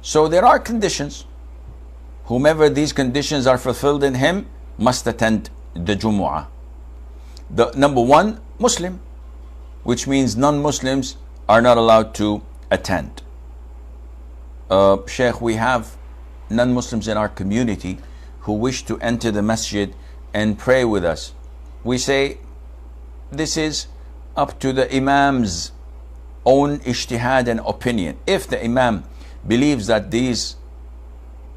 So there are conditions. Whomever these conditions are fulfilled in him must attend the Jumu'ah. The number one, Muslim, which means non-Muslims are not allowed to attend. Sheikh, we have non-Muslims in our community who wish to enter the masjid and pray with us. We say this is up to the Imam's own ijtihad and opinion. If the Imam believes that these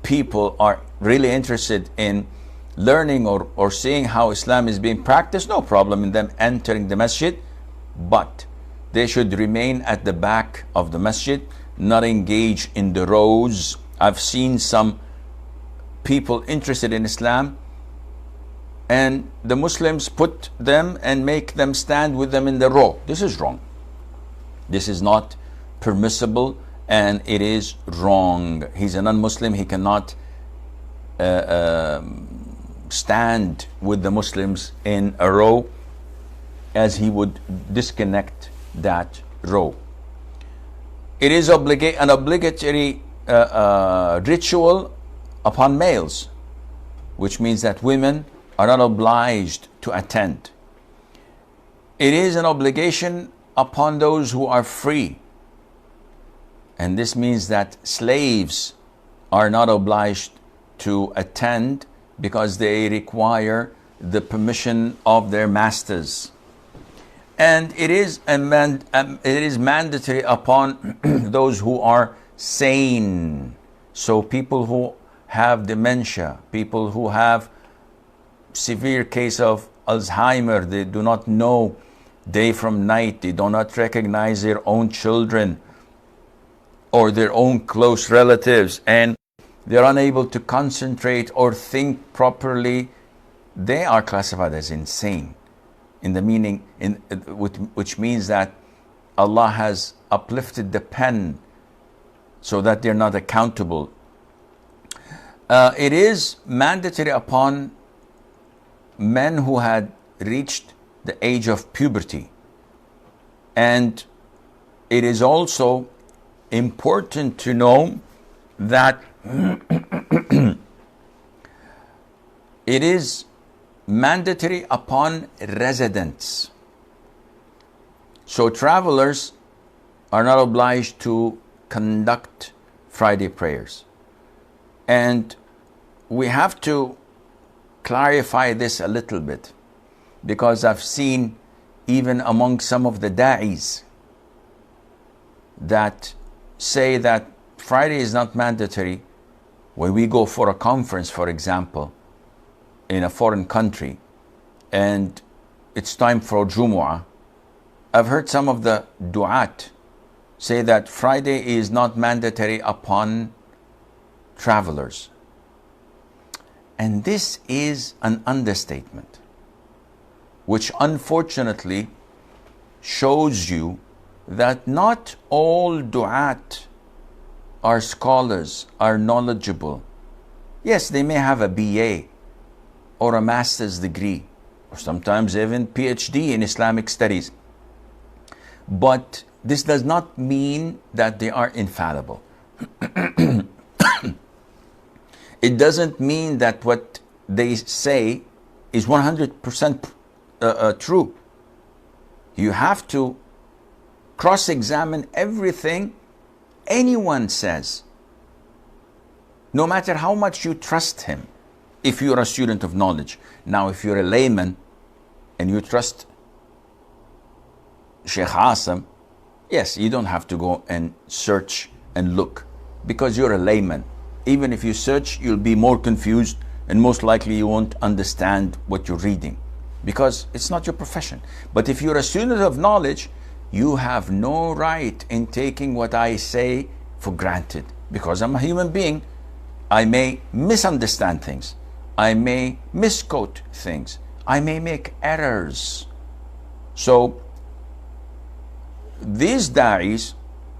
people are really interested in learning or seeing how Islam is being practiced, no problem in them entering the masjid, but they should remain at the back of the masjid, not engage in the rows. I've seen some people interested in Islam and the Muslims put them and make them stand with them in the row. This is wrong. This is not permissible and it is wrong. He's a non-Muslim. He cannot stand with the Muslims in a row, as he would disconnect that row. It is an obligatory ritual upon males, which means that women are not obliged to attend. It is an obligation upon those who are free, and this means that slaves are not obliged to attend because they require the permission of their masters. And it is mandatory upon those who are sane. So people who have dementia, people who have severe case of Alzheimer, they do not know day from night, they do not recognize their own children or their own close relatives, and they're unable to concentrate or think properly, they are classified as insane, in the meaning, which means that Allah has uplifted the pen so that they're not accountable. It is mandatory upon men who had reached the age of puberty, and it is also important to know that it is mandatory upon residents. So travelers are not obliged to conduct Friday prayers. And we have to clarify this a little bit, because I've seen even among some of the da'is that say that Friday is not mandatory when we go for a conference, for example, in a foreign country, and it's time for Jumu'ah. I've heard some of the du'at say that Friday is not mandatory upon travelers. And this is an understatement, which unfortunately shows you that not all du'at are scholars, are knowledgeable. Yes, they may have a BA or a master's degree, or sometimes even PhD in Islamic studies. But this does not mean that they are infallible. It doesn't mean that what they say is 100% true. You have to cross-examine everything anyone says, no matter how much you trust him, if you're a student of knowledge. Now, if you're a layman and you trust Sheikh Assim, yes, you don't have to go and search and look, because you're a layman. Even if you search, you'll be more confused, and most likely you won't understand what you're reading, because it's not your profession. But if you're a student of knowledge, you have no right in taking what I say for granted, because I'm a human being. I may misunderstand things. I may misquote things. I may make errors. So these da'is,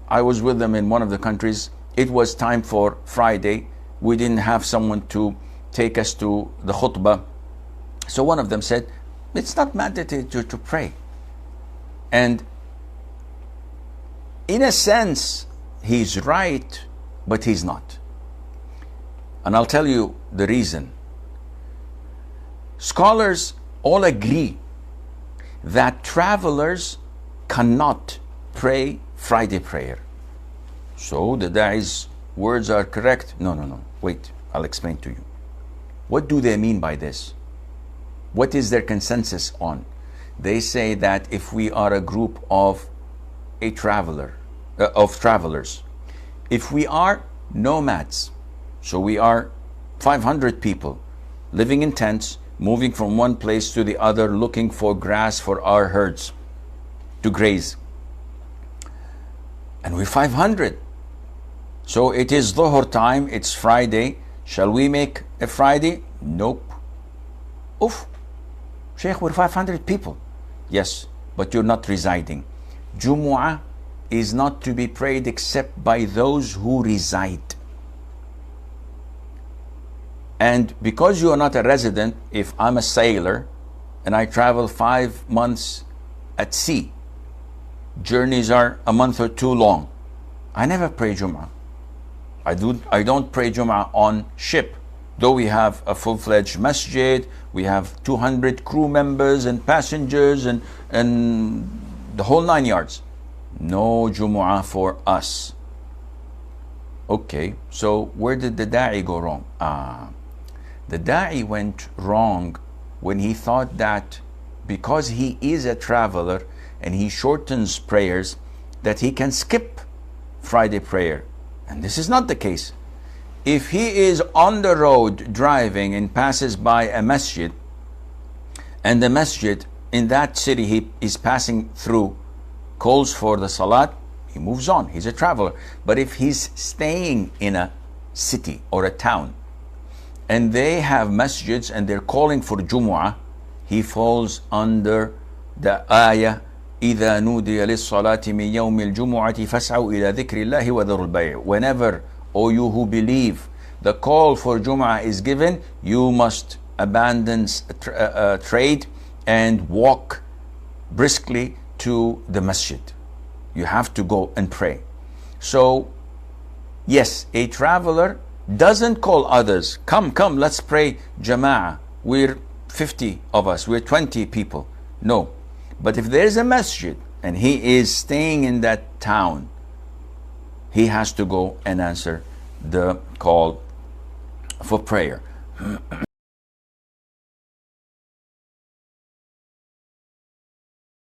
I was with them in one of the countries. It was time for Friday. We didn't have someone to take us to the khutbah. So one of them said, it's not mandatory to pray. And in a sense, he's right, but he's not. And I'll tell you the reason. Scholars all agree that travelers cannot pray Friday prayer. So the da'i's words are correct. No. Wait, I'll explain to you. What do they mean by this? What is their consensus on? They say that if we are a group of travelers, if we are nomads, so we are 500 people living in tents, moving from one place to the other, looking for grass for our herds to graze. And we're 500. So it is Dhuhr time, it's Friday. Shall we make a Friday? Nope. Oof. Sheikh, we're 500 people. Yes, but you're not residing. Jumu'ah is not to be prayed except by those who reside. And because you are not a resident, if I'm a sailor and I travel 5 months at sea, journeys are a month or two long, I never pray Jumu'ah. I don't pray Jumu'ah on ship. Though we have a full-fledged masjid, we have 200 crew members and passengers and the whole 9 yards. No Jumu'ah for us. Okay, so where did the da'i go wrong? The da'i went wrong when he thought that because he is a traveler and he shortens prayers, that he can skip Friday prayer. And this is not the case. If he is on the road driving and passes by a masjid, and the masjid in that city he is passing through calls for the salat, he moves on. He's a traveler. But if he's staying in a city or a town and they have masjids and they're calling for Jumu'ah, he falls under the ayah إذا نودي للصلاة من يوم الجمعة فاسعوا إلى ذكر الله وذروا البيع. Whenever, O you who believe, the call for Jumu'ah is given, you must abandon trade and walk briskly to the masjid. You have to go and pray. So yes, a traveler doesn't call others, come, let's pray Jama'ah. We're 50 of us, we're 20 people. No. But if there's a masjid and he is staying in that town, he has to go and answer the call for prayer.